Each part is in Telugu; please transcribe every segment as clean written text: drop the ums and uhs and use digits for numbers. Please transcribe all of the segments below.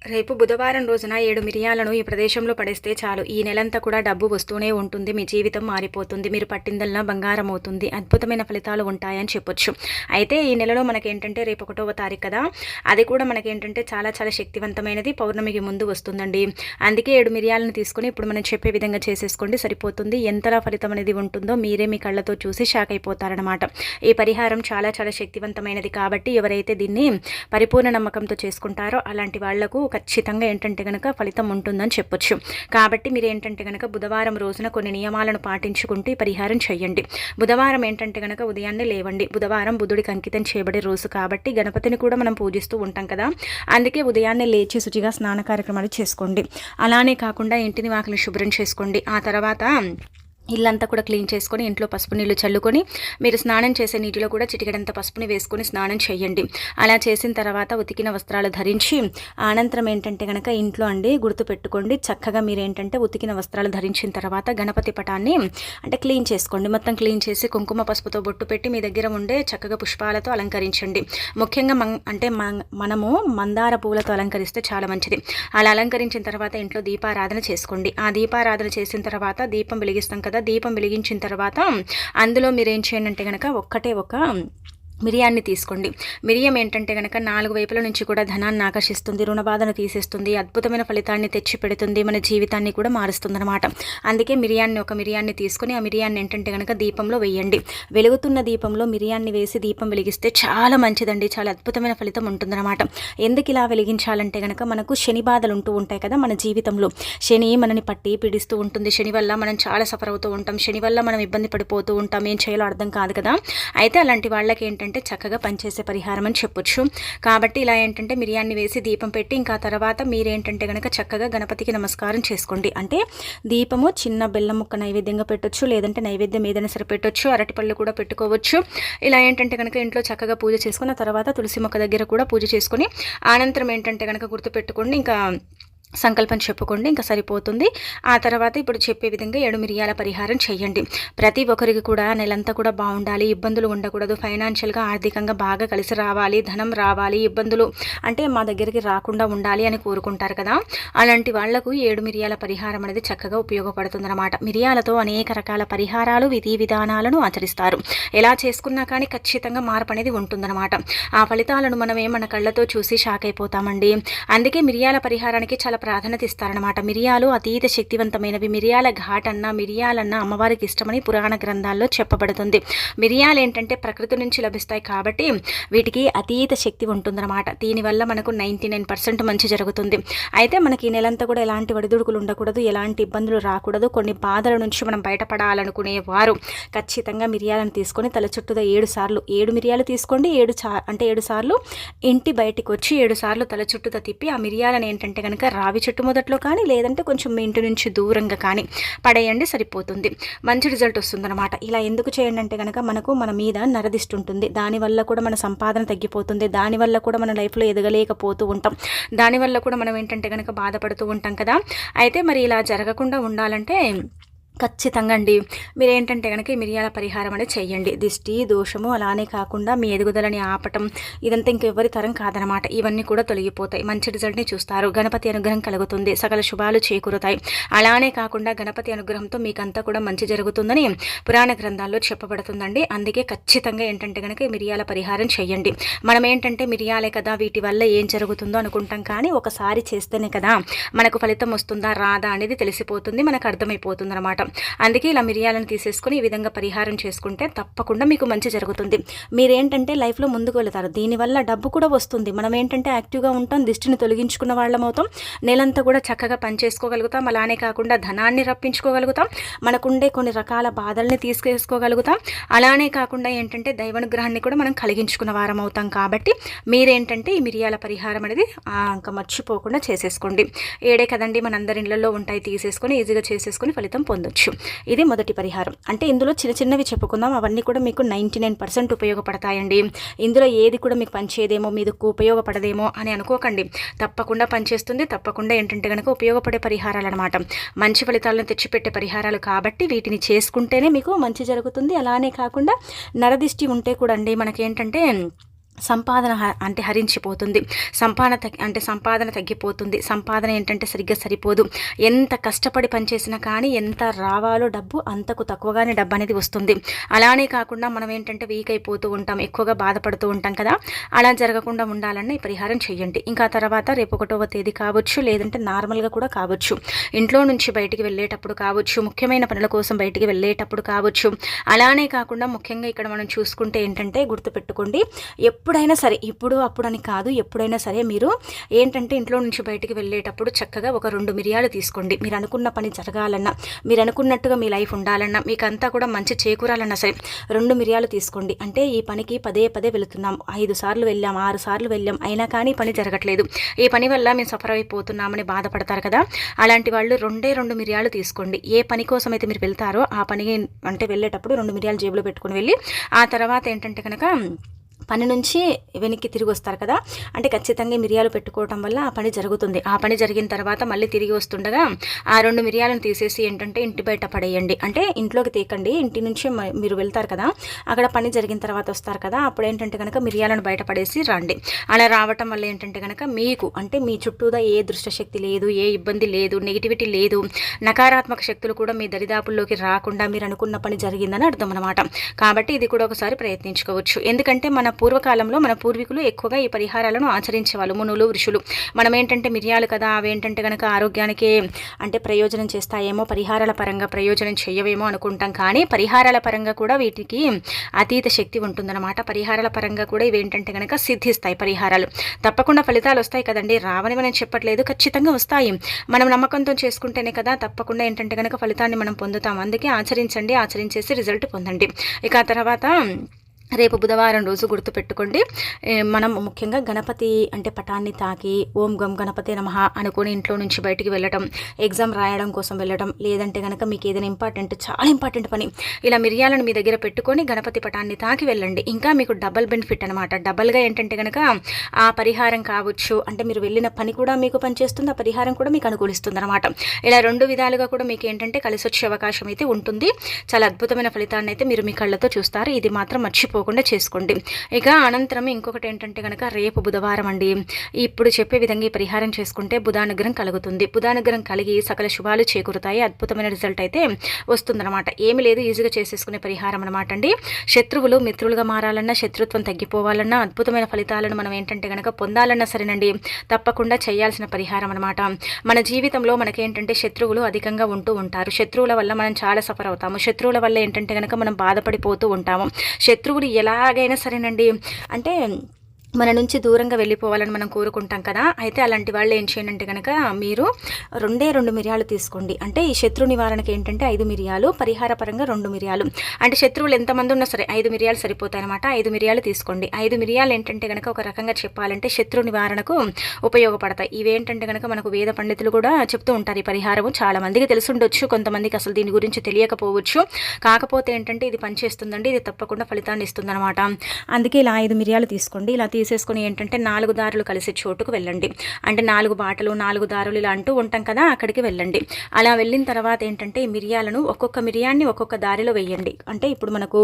రేపు బుధవారం రోజున 7 మిరియాలను ఈ ప్రదేశంలో పడేస్తే చాలు. ఈ నెలంతా కూడా డబ్బు వస్తూనే ఉంటుంది. మీ జీవితం మారిపోతుంది. మీరు పట్టిందల్లా బంగారం అవుతుంది. అద్భుతమైన ఫలితాలు ఉంటాయని చెప్పొచ్చు. అయితే ఈ నెలలో మనకేంటంటే రేపు 1వ తారీఖు కదా, అది కూడా మనకేంటంటే చాలా చాలా శక్తివంతమైనది. పౌర్ణమికి ముందు వస్తుందండి. అందుకే 7 మిరియాలను తీసుకొని ఇప్పుడు మనం చెప్పే విధంగా చేసేసుకోండి, సరిపోతుంది. ఎంతలా ఫలితం అనేది ఉంటుందో మీరే మీ కళ్ళతో చూసి షాక్ అయిపోతారనమాట. ఈ పరిహారం చాలా చాలా శక్తివంతమైనది కాబట్టి ఎవరైతే దీన్ని పరిపూర్ణ నమ్మకంతో చేసుకుంటారో అలాంటి వాళ్లకు ఖచ్చితంగా ఏంటంటే కనుక ఫలితం ఉంటుందని చెప్పొచ్చు. కాబట్టి మీరు ఏంటంటే కనుక బుధవారం రోజున కొన్ని నియమాలను పాటించుకుంటూ ఈ పరిహారం చేయండి. బుధవారం ఏంటంటే కనుక ఉదయాన్నే లేవండి. బుధవారం బుధుడికి అంకితం చేయబడే రోజు కాబట్టి గణపతిని కూడా మనం పూజిస్తూ ఉంటాం కదా, అందుకే ఉదయాన్నే లేచి శుచిగా స్నాన కార్యక్రమాలు చేసుకోండి. అలానే కాకుండా ఇంటిని వాకిలిని శుభ్రం చేసుకోండి. ఆ తర్వాత ఇల్లంతా కూడా క్లీన్ చేసుకొని ఇంట్లో పసుపు నీళ్ళు చల్లుకొని మీరు స్నానం చేసే నీటిలో కూడా చిటికెడంత పసుపుని వేసుకొని స్నానం చేయండి. అలా చేసిన తర్వాత ఉతికిన వస్త్రాలు ధరించి అనంతరం ఏంటంటే కనుక ఇంట్లో అండి గుర్తుపెట్టుకోండి, చక్కగా మీరు ఏంటంటే ఉతికిన వస్త్రాలు ధరించిన తర్వాత గణపతి పటాన్ని అంటే క్లీన్ చేసుకోండి. మొత్తం క్లీన్ చేసి కుంకుమ పసుపుతో బొట్టు పెట్టి మీ దగ్గర ఉండే చక్కగా పుష్పాలతో అలంకరించండి. ముఖ్యంగా మనము మందార పూలతో అలంకరిస్తే చాలా మంచిది. అలా అలంకరించిన తర్వాత ఇంట్లో దీపారాధన చేసుకోండి. ఆ దీపారాధన చేసిన తర్వాత దీపం వెలిగిస్తాం కదా, దీపం వెలిగించిన తర్వాత అందులో మీరు ఏం చేయండి అంటే కనుక ఒక మిరియాన్ని తీసుకోండి. మిరియం ఏంటంటే కనుక 4 వైపుల నుంచి కూడా ధనాన్ని ఆకర్షిస్తుంది, రుణబాధను తీసేస్తుంది, అద్భుతమైన ఫలితాన్ని తెచ్చి పెడుతుంది, మన జీవితాన్ని కూడా మారుస్తుంది అనమాట. అందుకే ఒక మిరియాన్ని తీసుకొని ఆ మిరియాన్ని ఏంటంటే కనుక దీపంలో వేయండి. వెలుగుతున్న దీపంలో మిరియాన్ని వేసి దీపం వెలిగిస్తే చాలా మంచిదండి, చాలా అద్భుతమైన ఫలితం ఉంటుందన్నమాట. ఎందుకు ఇలా వెలిగించాలంటే కనుక మనకు శని బాధలు ఉంటూ ఉంటాయి కదా మన జీవితంలో. శని మనని పట్టి పీడిస్తూ ఉంటుంది. శని వల్ల మనం చాలా సఫర్ అవుతూ ఉంటాం. శని వల్ల మనం ఇబ్బంది పడిపోతూ ఉంటాం. ఏం చేయాలో అర్థం కాదు కదా. అయితే అలాంటి వాళ్ళకి ఏంటంటే చక్కగా పనిచేసే పరిహారం అని చెప్పొచ్చు. కాబట్టి ఇలా ఏంటంటే మిరియాన్ని వేసి దీపం పెట్టి ఇంకా తర్వాత మీరేంటంటే కనుక చక్కగా గణపతికి నమస్కారం చేసుకోండి. అంటే దీపము చిన్న బెల్లం ముక్క నైవేద్యంగా పెట్టొచ్చు, లేదంటే నైవేద్యం ఏదైనా సరే పెట్టొచ్చు, అరటిపళ్ళు కూడా పెట్టుకోవచ్చు. ఇలా ఏంటంటే కనుక ఇంట్లో చక్కగా పూజ చేసుకున్న తర్వాత తులసి మొక్క దగ్గర కూడా పూజ చేసుకుని అనంతరం ఏంటంటే కనుక గుర్తుపెట్టుకోండి, ఇంకా సంకల్పం చెప్పుకోండి, ఇంకా సరిపోతుంది. ఆ తర్వాత ఇప్పుడు చెప్పే విధంగా 7 మిరియాల పరిహారం చేయండి. ప్రతి ఒక్కరికి కూడా నెలంతా కూడా బాగుండాలి, ఇబ్బందులు ఉండకూడదు, ఫైనాన్షియల్గా ఆర్థికంగా బాగా కలిసి రావాలి, ధనం రావాలి, ఇబ్బందులు అంటే మా దగ్గరికి రాకుండా ఉండాలి అని కోరుకుంటారు కదా, అలాంటి వాళ్లకు 7 మిరియాల పరిహారం అనేది చక్కగా ఉపయోగపడుతుందన్నమాట. మిరియాలతో అనేక రకాల పరిహారాలు విధి విధానాలను ఆచరిస్తారు. ఎలా చేసుకున్నా కానీ ఖచ్చితంగా మార్పు అనేది ఉంటుందన్నమాట. ఆ ఫలితాలను మనమే మన కళ్ళతో చూసి షాక్ అయిపోతామండి. అందుకే మిరియాల పరిహారానికి చాలా ప్రాధాన్యత ఇస్తారనమాట. మిరియాలు అతీత శక్తివంతమైనవి. మిరియాల ఘాటన్న మిరియాలన్న అమ్మవారికి ఇష్టమని పురాణ గ్రంథాల్లో చెప్పబడుతుంది. మిరియాలు ఏంటంటే ప్రకృతి నుంచి లభిస్తాయి కాబట్టి వీటికి అతీత శక్తి ఉంటుందన్నమాట. దీనివల్ల మనకు 99% మంచి జరుగుతుంది. అయితే మనకి ఈ నెలంతా కూడా ఎలాంటి ఒడిదుడుకులు ఉండకూడదు, ఎలాంటి ఇబ్బందులు రాకూడదు, కొన్ని బాధల నుంచి మనం బయటపడాలనుకునే వారు ఖచ్చితంగా మిరియాలను తీసుకొని తల చుట్టూదా 7 సార్లు 7 మిరియాలు తీసుకోండి. 7 సార్లు ఇంటి బయటికి వచ్చి 7 సార్లు తల చుట్టూదా తిప్పి ఆ మిరియాలను ఏంటంటే కనుక రావి చెట్టు మొదట్లో కానీ లేదంటే కొంచెం మీ ఇంటి నుంచి దూరంగా కానీ పడేయండి, సరిపోతుంది. మంచి రిజల్ట్ వస్తుందన్నమాట. ఇలా ఎందుకు చేయండి అంటే కనుక మనకు మన మీద నరదిష్టి ఉంటుంది. దానివల్ల కూడా మన సంపాదన తగ్గిపోతుంది. దానివల్ల కూడా మన లైఫ్లో ఎదగలేకపోతూ ఉంటాం. దానివల్ల కూడా మనం ఏంటంటే కనుక బాధపడుతూ ఉంటాం కదా. అయితే మరి ఇలా జరగకుండా ఉండాలంటే ఖచ్చితంగా అండి మీరు ఏంటంటే కనుక ఈ మిరియాల పరిహారం అనేది చేయండి. దిష్టి దోషము అలానే కాకుండా మీ ఎదుగుదలని ఆపటం ఇదంతా ఇంకెవరి తరం కాదనమాట. ఇవన్నీ కూడా తొలగిపోతాయి. మంచి రిజల్ట్ని చూస్తారు. గణపతి అనుగ్రహం కలుగుతుంది. సకల శుభాలు చేకూరుతాయి. అలానే కాకుండా గణపతి అనుగ్రహంతో మీకంతా కూడా మంచి జరుగుతుందని పురాణ గ్రంథాల్లో చెప్పబడుతుందండి. అందుకే ఖచ్చితంగా ఏంటంటే కనుక ఈ మిరియాల పరిహారం చేయండి. మనం ఏంటంటే మిరియాలే కదా వీటి వల్ల ఏం జరుగుతుందో అనుకుంటాం, కానీ ఒకసారి చేస్తేనే కదా మనకు ఫలితం వస్తుందా రాదా అనేది తెలిసిపోతుంది, మనకు అర్థమైపోతుంది అనమాట. అందుకే ఇలా మిరియాలను తీసేసుకొని ఈ విధంగా పరిహారం చేసుకుంటే తప్పకుండా మీకు మంచి జరుగుతుంది. మీరేంటంటే లైఫ్లో ముందుకు వెళతారు. దీనివల్ల డబ్బు కూడా వస్తుంది. మనం ఏంటంటే యాక్టివ్గా ఉంటాం, దిష్టిని తొలగించుకున్న వాళ్ళం అవుతాం, నెలంతా కూడా చక్కగా పనిచేసుకోగలుగుతాం. అలానే కాకుండా ధనాన్ని రప్పించుకోగలుగుతాం, మనకుండే కొన్ని రకాల బాధల్ని తీసుకేసుకోగలుగుతాం. అలానే కాకుండా ఏంటంటే దైవానుగ్రహాన్ని కూడా మనం కలిగించుకున్న వారం అవుతాం. కాబట్టి మీరేంటంటే ఈ మిరియాల పరిహారం అనేది ఇంకా మర్చిపోకుండా చేసేసుకోండి. 7 కదండి మనందరి ఇళ్లలో ఉంటాయి, తీసేసుకొని ఈజీగా చేసేసుకొని ఫలితం పొందొచ్చు. ఇది మొదటి పరిహారం. అంటే ఇందులో చిన్న చిన్నవి చెప్పుకుందాం, అవన్నీ కూడా మీకు 99% ఉపయోగపడతాయండి. ఇందులో ఏది కూడా మీకు పనిచేయదేమో, మీకు ఉపయోగపడదేమో అని అనుకోకండి. తప్పకుండా పనిచేస్తుంది. తప్పకుండా ఏంటంటే కనుక ఉపయోగపడే పరిహారాలు అనమాట. మంచి ఫలితాలను తెచ్చిపెట్టే పరిహారాలు కాబట్టి వీటిని చేసుకుంటేనే మీకు మంచి జరుగుతుంది. అలానే కాకుండా నరదిష్టి ఉంటే కూడా అండి మనకేంటంటే సంపాదన అంటే హరించిపోతుంది, సంపాదన తగ్గిపోతుంది, సంపాదన ఏంటంటే సరిగ్గా సరిపోదు. ఎంత కష్టపడి పనిచేసినా కానీ ఎంత రావాలో డబ్బు అంతకు తక్కువగానే డబ్బు అనేది వస్తుంది. అలానే కాకుండా మనం ఏంటంటే వీక్ అయిపోతూ ఉంటాం, ఎక్కువగా బాధపడుతూ ఉంటాం కదా. అలా జరగకుండా ఉండాలన్న ఈ పరిహారం చేయండి. ఇంకా తర్వాత రేపు 1వ తేదీ కావచ్చు, లేదంటే నార్మల్గా కూడా కావచ్చు, ఇంట్లో నుంచి బయటికి వెళ్ళేటప్పుడు కావచ్చు, ముఖ్యమైన పనుల కోసం బయటికి వెళ్ళేటప్పుడు కావచ్చు. అలానే కాకుండా ముఖ్యంగా ఇక్కడ మనం చూసుకుంటే ఏంటంటే గుర్తుపెట్టుకోండి, ఎప్పుడైనా సరే, ఇప్పుడు అప్పుడు అని కాదు, ఎప్పుడైనా సరే మీరు ఏంటంటే ఇంట్లో నుంచి బయటికి వెళ్ళేటప్పుడు చక్కగా ఒక 2 మిరియాలు తీసుకోండి. మీరు అనుకున్న పని జరగాలన్నా, మీరు అనుకున్నట్టుగా మీ లైఫ్ ఉండాలన్నా, మీకు అంతా కూడా మంచి చేకూరాలన్నా సరే 2 మిరియాలు తీసుకోండి. అంటే ఈ పనికి పదే వెళుతున్నాం, 5 సార్లు వెళ్ళాం, 6 సార్లు వెళ్ళాం, అయినా కానీ పని జరగట్లేదు, ఈ పని వల్ల మేము సఫర్ అయిపోతున్నామని బాధపడతారు కదా. అలాంటి వాళ్ళు 2 మిరియాలు తీసుకోండి. ఏ పని కోసం అయితే మీరు వెళ్తారో ఆ పని అంటే వెళ్ళేటప్పుడు 2 మిరియాలు జేబులో పెట్టుకుని వెళ్ళి, ఆ తర్వాత ఏంటంటే కనుక పని నుంచి వెనక్కి తిరిగి వస్తారు కదా, అంటే ఖచ్చితంగా మిరియాలు పెట్టుకోవటం వల్ల ఆ పని జరుగుతుంది. ఆ పని జరిగిన తర్వాత మళ్ళీ తిరిగి వస్తుండగా ఆ 2 మిరియాలను తీసేసి ఏంటంటే ఇంటి బయట పడేయండి. అంటే ఇంట్లోకి తీకండి, ఇంటి నుంచి మీరు వెళ్తారు కదా, అక్కడ పని జరిగిన తర్వాత వస్తారు కదా, అప్పుడు ఏంటంటే కనుక మిరియాలను బయట పడేసి రండి. అలా రావటం వల్ల ఏంటంటే కనుక మీకు అంటే మీ చుట్టూదా ఏ దుష్టశక్తి లేదు, ఏ ఇబ్బంది లేదు, నెగిటివిటీ లేదు, నకారాత్మక శక్తులు కూడా మీ దరిదాపుల్లోకి రాకుండా మీరు అనుకున్న పని జరిగిందని అర్థం అనమాట. కాబట్టి ఇది కూడా ఒకసారి ప్రయత్నించుకోవచ్చు. ఎందుకంటే మన పూర్వకాలంలో మన పూర్వీకులు ఎక్కువగా ఈ పరిహారాలను ఆచరించేవాళ్ళు, మునులు ఋషులు. మనం ఏంటంటే మిరియాలు కదా, అవి ఏంటంటే కనుక ఆరోగ్యానికి అంటే ప్రయోజనం చేస్తాయేమో, పరిహారాల పరంగా ప్రయోజనం చేయవేమో అనుకుంటాం. కానీ పరిహారాల పరంగా కూడా వీటికి అతీత శక్తి ఉంటుందన్నమాట. పరిహారాల పరంగా కూడా ఇవి ఏంటంటే కనుక సిద్ధిస్తాయి. పరిహారాలు తప్పకుండా ఫలితాలు వస్తాయి కదండి, రావని మనం చెప్పట్లేదు, ఖచ్చితంగా వస్తాయి. మనం నమ్మకంతో చేసుకుంటేనే కదా తప్పకుండా ఏంటంటే కనుక ఫలితాన్ని మనం పొందుతాం. అందుకే ఆచరించండి, ఆచరించేసి రిజల్ట్ పొందండి. ఇక ఆ తర్వాత రేపు బుధవారం రోజు గుర్తుపెట్టుకోండి, మనం ముఖ్యంగా గణపతి అంటే పటాన్ని తాకి ఓం గం గణపతి నమః అనుకొని ఇంట్లో నుంచి బయటికి వెళ్ళటం, ఎగ్జామ్ రాయడం కోసం వెళ్ళటం, లేదంటే కనుక మీకు ఏదైనా చాలా ఇంపార్టెంట్ పని, ఇలా మిరియాలను మీ దగ్గర పెట్టుకొని గణపతి పటాన్ని తాకి వెళ్ళండి. ఇంకా మీకు డబల్ బెనిఫిట్ అనమాట. డబల్గా ఏంటంటే కనుక ఆ పరిహారం కావచ్చు, అంటే మీరు వెళ్ళిన పని కూడా మీకు పనిచేస్తుంది, ఆ పరిహారం కూడా మీకు అనుకూలిస్తుంది అనమాట. ఇలా 2 విధాలుగా కూడా మీకు ఏంటంటే కలిసి వచ్చే అవకాశం అయితే ఉంటుంది. చాలా అద్భుతమైన ఫలితాన్ని అయితే మీరు మీ కళ్ళతో చూస్తారు. ఇది మాత్రం మర్చిపోకుండా చేసుకోండి. ఇక అనంతరం ఇంకొకటి ఏంటంటే కనుక రేపు బుధవారం అండి. ఇప్పుడు చెప్పే విధంగా ఈ పరిహారం చేసుకుంటే బుధానుగ్రహం కలుగుతుంది. బుధానుగ్రహం కలిగి సకల శుభాలు చేకూరుతాయి. అద్భుతమైన రిజల్ట్ అయితే వస్తుందన్నమాట. ఏమి లేదు, ఈజీగా చేసేసుకునే పరిహారం అనమాట అండి. శత్రువులు మిత్రులుగా మారాలన్నా, శత్రుత్వం తగ్గిపోవాలన్నా, అద్భుతమైన ఫలితాలను మనం ఏంటంటే కనుక పొందాలన్నా సరేనండి, తప్పకుండా చేయాల్సిన పరిహారం అనమాట. మన జీవితంలో మనకేంటంటే శత్రువులు అధికంగా ఉంటూ ఉంటారు. శత్రువుల వల్ల మనం చాలా సఫర్ అవుతాము. శత్రువుల వల్ల ఏంటంటే కనుక మనం బాధపడిపోతూ ఉంటాము. శత్రువులు ఎలాగైనా సరేనండి అంటే మన నుంచి దూరంగా వెళ్ళిపోవాలని మనం కోరుకుంటాం కదా. అయితే అలాంటి వాళ్ళు ఏం చేయండి కనుక మీరు 2 మిరియాలు తీసుకోండి. అంటే ఈ శత్రు నివారణకి ఏంటంటే 5 మిరియాలు, పరిహార పరంగా 2 మిరియాలు. అంటే శత్రువులు ఎంతమంది ఉన్నా సరే 5 మిరియాలు సరిపోతాయి అనమాట. 5 మిరియాలు తీసుకోండి. 5 మిరియాలు ఏంటంటే కనుక ఒక రకంగా చెప్పాలంటే శత్రు నివారణకు ఉపయోగపడతాయి. ఇవేంటంటే కనుక మనకు వేద పండితులు కూడా చెప్తూ ఉంటారు. ఈ పరిహారము చాలా మందికి తెలుసుండొచ్చు, కొంతమందికి అసలు దీని గురించి తెలియకపోవచ్చు. కాకపోతే ఏంటంటే ఇది పనిచేస్తుందండి, ఇది తప్పకుండా ఫలితాన్ని ఇస్తుంది అనమాట. అందుకే ఇలా 5 మిరియాలు తీసుకోండి. ఇలా తీసేసుకొని ఏంటంటే 4 దారులు కలిసే చోటుకు వెళ్ళండి. అంటే 4 బాటలు 4 దారులు ఇలా అంటూ ఉంటాం కదా, అక్కడికి వెళ్ళండి. అలా వెళ్ళిన తర్వాత ఏంటంటే ఈ మిరియాలను ఒక్కొక్క మిరియాన్ని ఒక్కొక్క దారిలో వేయండి. అంటే ఇప్పుడు మనకు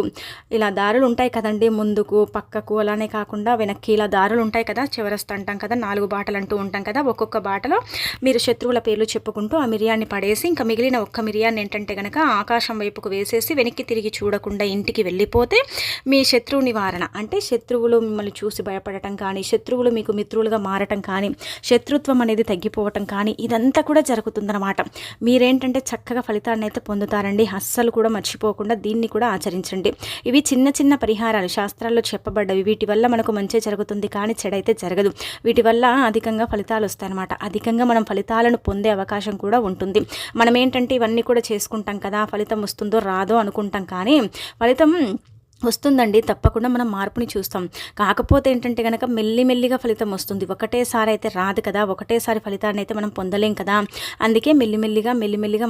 ఇలా దారులు ఉంటాయి కదండి, ముందుకు పక్కకు, అలానే కాకుండా వెనక్కి ఇలా దారులు ఉంటాయి కదా, చివరస్తు అంటాం కదా, 4 బాటలు అంటూ ఉంటాం కదా. ఒక్కొక్క బాటలో మీరు శత్రువుల పేర్లు చెప్పుకుంటూ ఆ మిరియాన్ని పడేసి ఇంకా మిగిలిన ఒక్క మిరియాన్ని ఏంటంటే కనుక ఆకాశం వైపుకు వేసేసి వెనక్కి తిరిగి చూడకుండా ఇంటికి వెళ్ళిపోతే మీ శత్రువు నివారణ అంటే శత్రువులు మిమ్మల్ని చూసి భయపడటం కానీ, శత్రువులు మీకు మిత్రులుగా మారటం కానీ, శత్రుత్వం అనేది తగ్గిపోవటం కానీ ఇదంతా కూడా జరుగుతుందన్నమాట. మీరేంటంటే చక్కగా ఫలితాన్ని అయితే పొందుతారండి. అస్సలు కూడా మర్చిపోకుండా దీన్ని కూడా ఆచరించండి. ఇవి చిన్న చిన్న పరిహారాలు శాస్త్రాల్లో చెప్పబడ్డవి. వీటి వల్ల మనకు మంచి జరుగుతుంది కానీ చెడైతే జరగదు. వీటి వల్ల అధికంగా ఫలితాలు వస్తాయన్నమాట. అధికంగా మనం ఫలితాలను పొందే అవకాశం కూడా ఉంటుంది. మనం ఏంటంటే ఇవన్నీ కూడా చేసుకుంటాం కదా, ఫలితం వస్తుందో రాదో అనుకుంటాం, కానీ ఫలితం వస్తుందండి. తప్పకుండా మనం మార్పుని చూస్తాం. కాకపోతే ఏంటంటే కనుక మెల్లిమెల్లిగా ఫలితం వస్తుంది. ఒకటేసారి అయితే రాదు కదా, ఒకటేసారి ఫలితాన్ని అయితే మనం పొందలేం కదా. అందుకే మెల్లిమెల్లిగా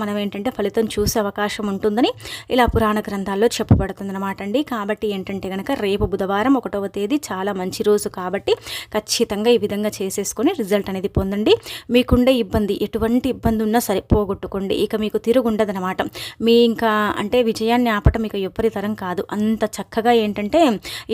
మనం ఏంటంటే ఫలితం చూసే అవకాశం ఉంటుందని ఇలా పురాణ గ్రంథాల్లో చెప్పబడుతుంది అనమాట అండి. కాబట్టి ఏంటంటే కనుక రేపు బుధవారం 1వ తేదీ చాలా మంచి రోజు కాబట్టి ఖచ్చితంగా ఈ విధంగా చేసేసుకొని రిజల్ట్ అనేది పొందండి. మీకుండే ఇబ్బంది, ఎటువంటి ఇబ్బంది ఉన్నా సరే పోగొట్టుకోండి. ఇక మీకు తిరుగుండదనమాట. మీ ఇంకా అంటే విజయాన్ని ఆపటం ఇక ఎవ్వరి తరం కాదు. అంత చక్కగా ఏంటంటే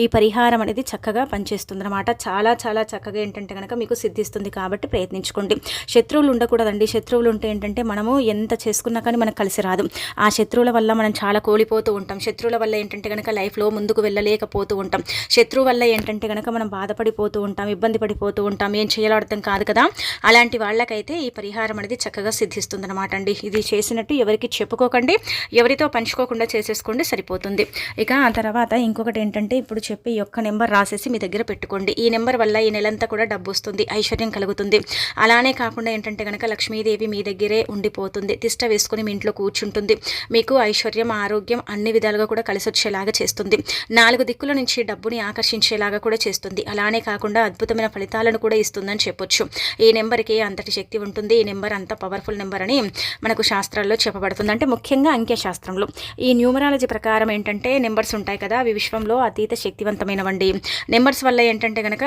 ఈ పరిహారం అనేది చక్కగా పనిచేస్తుంది అనమాట. చాలా చాలా చక్కగా ఏంటంటే కనుక మీకు సిద్ధిస్తుంది. కాబట్టి ప్రయత్నించుకోండి. శత్రువులు ఉండకూడదండి. శత్రువులు ఉంటే ఏంటంటే మనము ఎంత చేసుకున్నా కానీ మనకు కలిసి రాదు. ఆ శత్రువుల వల్ల మనం చాలా కోల్పోతూ ఉంటాం. శత్రువుల వల్ల ఏంటంటే కనుక లైఫ్లో ముందుకు వెళ్ళలేకపోతూ ఉంటాం. శత్రువు వల్ల ఏంటంటే కనుక మనం బాధపడిపోతూ ఉంటాం, ఇబ్బంది పడిపోతూ ఉంటాం, ఏం చేయాలో అర్థం కాదు కదా. అలాంటి వాళ్ళకైతే ఈ పరిహారం అనేది చక్కగా సిద్ధిస్తుంది అనమాట అండి. ఇది చేసినట్టు ఎవరికి చెప్పుకోకండి, ఎవరితో పంచుకోకుండా చేసేసుకోండి, సరిపోతుంది. ఇక ఆ తర్వాత ఇంకొకటి ఏంటంటే ఇప్పుడు చెప్పి ఈ ఒక్క నెంబర్ రాసేసి మీ దగ్గర పెట్టుకోండి. ఈ నెంబర్ వల్ల ఈ నెలంతా కూడా డబ్బు వస్తుంది, ఐశ్వర్యం కలుగుతుంది. అలానే కాకుండా ఏంటంటే కనుక లక్ష్మీదేవి మీ దగ్గరే ఉండిపోతుంది, తిష్ట వేసుకుని మీ ఇంట్లో కూర్చుంటుంది. మీకు ఐశ్వర్యం, ఆరోగ్యం అన్ని విధాలుగా కూడా కలిసి వచ్చేలాగా చేస్తుంది. 4 దిక్కుల నుంచి డబ్బుని ఆకర్షించేలాగా కూడా చేస్తుంది. అలానే కాకుండా అద్భుతమైన ఫలితాలను కూడా ఇస్తుందని చెప్పొచ్చు. ఈ నెంబర్కి అంతటి శక్తి ఉంటుంది. ఈ నెంబర్ అంత పవర్ఫుల్ నెంబర్ అని మనకు శాస్త్రాల్లో చెప్పబడుతుంది. అంటే ముఖ్యంగా అంకెశాస్త్రంలో ఈ న్యూమరాలజీ ప్రకారం ఏంటంటే నెంబర్స్ ఉంటాయి కదా, అవి విశ్వంలో అతీత శక్తివంతమైనవండి. నెంబర్స్ వల్ల ఏంటంటే కనుక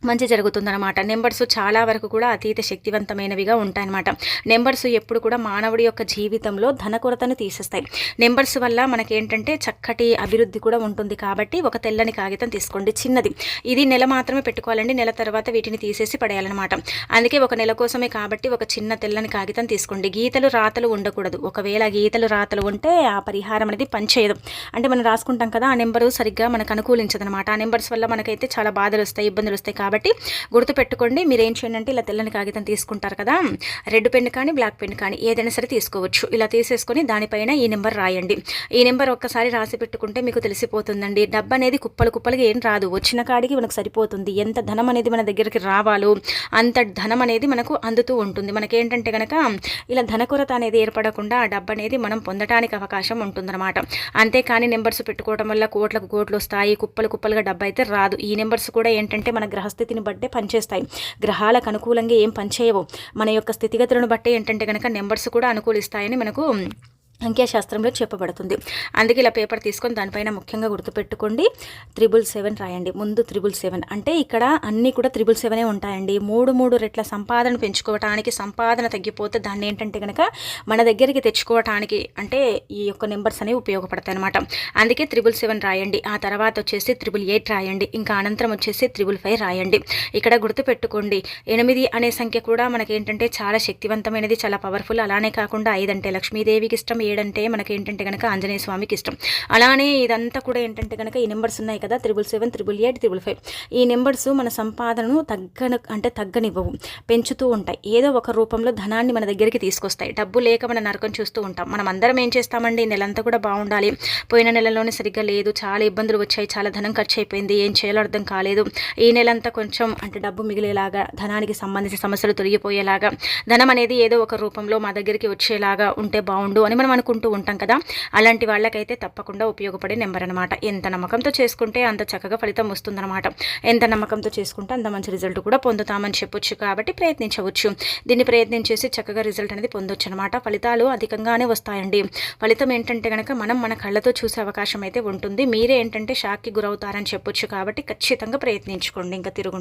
మంచి జరుగుతుందన్నమాట. నెంబర్స్ చాలా వరకు కూడా అతీత శక్తివంతమైనవిగా ఉంటాయన్నమాట. నెంబర్స్ ఎప్పుడు కూడా మానవుడి యొక్క జీవితంలో ధన కొరతను తీసేస్తాయి. నెంబర్స్ వల్ల మనకేంటంటే చక్కటి అభివృద్ధి కూడా ఉంటుంది. కాబట్టి ఒక తెల్లని కాగితం తీసుకోండి, చిన్నది. ఇది నెల మాత్రమే పెట్టుకోవాలండి. నెల తర్వాత వీటిని తీసేసి పడేయాలన్నమాట. అందుకే ఒక నెల కోసమే కాబట్టి ఒక చిన్న తెల్లని కాగితం తీసుకోండి. గీతలు రాతలు ఉండకూడదు. ఒకవేళ గీతలు రాతలు ఉంటే ఆ పరిహారం అనేది పనిచేయదు. అంటే మనం రాసుకుంటాం కదా, ఆ నెంబరు సరిగ్గా మనకు అనుకూలించదనమాట. ఆ నెంబర్స్ వల్ల మనకైతే చాలా బాధలు వస్తాయి, ఇబ్బందులు వస్తాయి. కాబట్టి గుర్తుపెట్టుకోండి. మీరు ఏం చేయండి అంటే ఇలా తెల్లని కాగితం తీసుకుంటారు కదా, రెడ్ పెన్ కానీ బ్లాక్ పెన్ కానీ ఏదైనా సరే తీసుకోవచ్చు. ఇలా తీసేసుకొని దానిపైన ఈ నెంబర్ రాయండి. ఈ నెంబర్ ఒక్కసారి రాసి పెట్టుకుంటే మీకు తెలిసిపోతుందండి. డబ్బు అనేది కుప్పలు కుప్పలుగా ఏం రాదు, వచ్చిన కాడికి మనకు సరిపోతుంది. ఎంత ధనం అనేది మన దగ్గరికి రావాలో అంత ధనం అనేది మనకు అందుతూ ఉంటుంది. మనకేంటంటే కనుక ఇలా ధన కొరత అనేది ఏర్పడకుండా ఆ డబ్బు అనేది మనం పొందడానికి అవకాశం ఉంటుందన్నమాట. అంతేకాని నెంబర్స్ పెట్టుకోవడం వల్ల కోట్లకు కోట్లు వస్తాయి, కుప్పలు కుప్పలుగా డబ్బు అయితే రాదు. ఈ నెంబర్స్ కూడా ఏంటంటే మన గ్రహస్థితిని బట్టే పనిచేస్తాయి. గ్రహాలకు అనుకూలంగా ఏం పనిచేయవు. మన యొక్క స్థితిగతులను బట్టే ఏంటంటే కనుక నెంబర్స్ కూడా అనుకూలిస్తాయని మనకు అంకెశాస్త్రంలో చెప్పబడుతుంది. అందుకే ఇలా పేపర్ తీసుకొని దానిపైన ముఖ్యంగా గుర్తుపెట్టుకోండి 777 రాయండి. ముందు 777 అంటే ఇక్కడ అన్నీ కూడా 777 ఉంటాయండి. 3 రెట్ల సంపాదన పెంచుకోవటానికి, సంపాదన తగ్గిపోతే దాన్ని ఏంటంటే కనుక మన దగ్గరికి తెచ్చుకోవటానికి అంటే ఈ యొక్క నెంబర్స్ అనేవి ఉపయోగపడతాయి అనమాట. అందుకే 777 రాయండి. ఆ తర్వాత వచ్చేసి 888 రాయండి. ఇంకా అనంతరం వచ్చేసి 555 రాయండి. ఇక్కడ గుర్తుపెట్టుకోండి 8 అనే సంఖ్య కూడా మనకేంటంటే చాలా శక్తివంతమైనది, చాలా పవర్ఫుల్. అలానే కాకుండా 5 అంటే లక్ష్మీదేవికి ఇష్టం, 7 అంటే మనకి ఏంటంటే కనుక ఆంజనేయ స్వామికి ఇష్టం. అలానే ఇదంతా కూడా ఏంటంటే కనుక ఈ నెంబర్స్ ఉన్నాయి కదా 777, 888, 555. ఈ నెంబర్స్ మన సంపాదనను తగ్గనివ్వవు, పెంచుతూ ఉంటాయి. ఏదో ఒక రూపంలో ధనాన్ని మన దగ్గరికి తీసుకొస్తాయి. డబ్బు లేక మన నరకం చూస్తూ ఉంటాం. మనం అందరం ఏం చేస్తామండి, నెలంతా కూడా బాగుండాలి, పోయిన నెలలోనే సరిగ్గా లేదు, చాలా ఇబ్బందులు వచ్చాయి, చాలా ధనం ఖర్చు అయిపోయింది, ఏం చేయాలో అర్థం కాలేదు, ఈ నెలంతా కొంచెం అంటే డబ్బు మిగిలేలాగా, ధనానికి సంబంధించిన సమస్యలు తొలగిపోయేలాగా, ధనం అనేది ఏదో ఒక రూపంలో మా దగ్గరికి వచ్చేలాగా ఉంటే బాగుండు అని మనం అనుకుంటూ ఉంటాం కదా. అలాంటి వాళ్ళకైతే తప్పకుండా ఉపయోగపడే నెంబర్ అనమాట. ఎంత నమ్మకంతో చేసుకుంటే అంత చక్కగా ఫలితం వస్తుందన్నమాట. ఎంత నమ్మకంతో చేసుకుంటే అంత మంచి రిజల్ట్ కూడా పొందుతామని చెప్పొచ్చు. కాబట్టి ప్రయత్నించవచ్చు. దీన్ని ప్రయత్నించేసి చక్కగా రిజల్ట్ అనేది పొందొచ్చు అనమాట. ఫలితాలు అధికంగానే వస్తాయండి. ఫలితం ఏంటంటే కనుక మనం మన కళ్ళతో చూసే అవకాశం అయితే ఉంటుంది. మీరే ఏంటంటే షాక్కి గురవుతారని చెప్పొచ్చు. కాబట్టి ఖచ్చితంగా ప్రయత్నించుకోండి. ఇంకా తిరుగు